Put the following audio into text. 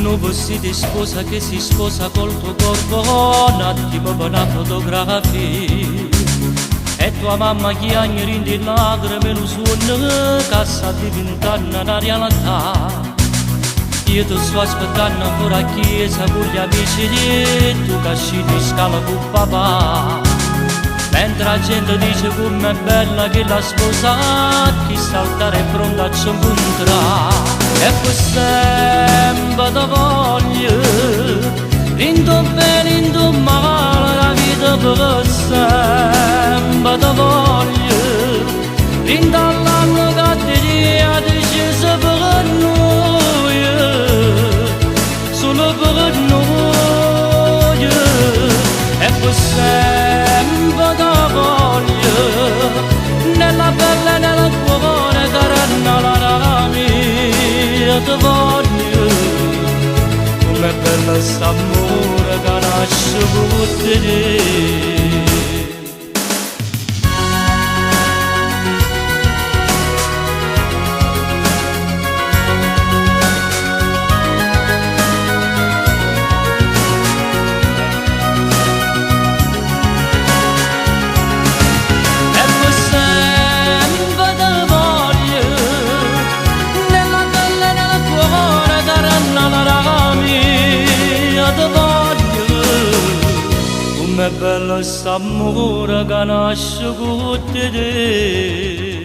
nuovo vestito di sposa che si sposa col tuo corpo, un attimo per una fotografia. E tua mamma che agni di lacrime lo suono, che sta diventando una realtà. Io ti sto aspettando fuori a chiesa con gli amici di tu che scindi scala con papà. Mentre la gente dice com'è bella che la sposa, chi saltare è pronta a ci incontrare. E poi sempre ti voglio, in tuo bene, in tuo male, la vita per sempre ti voglio. In dall'anno che ti ha deciso per noi, solo per noi. E poi sempre ti voglio, nella pelle e nel cuore, carina la mia, ti voglio. Com'è bello st'amore che nasce con te. Com'è bello st'amore che nasce con te.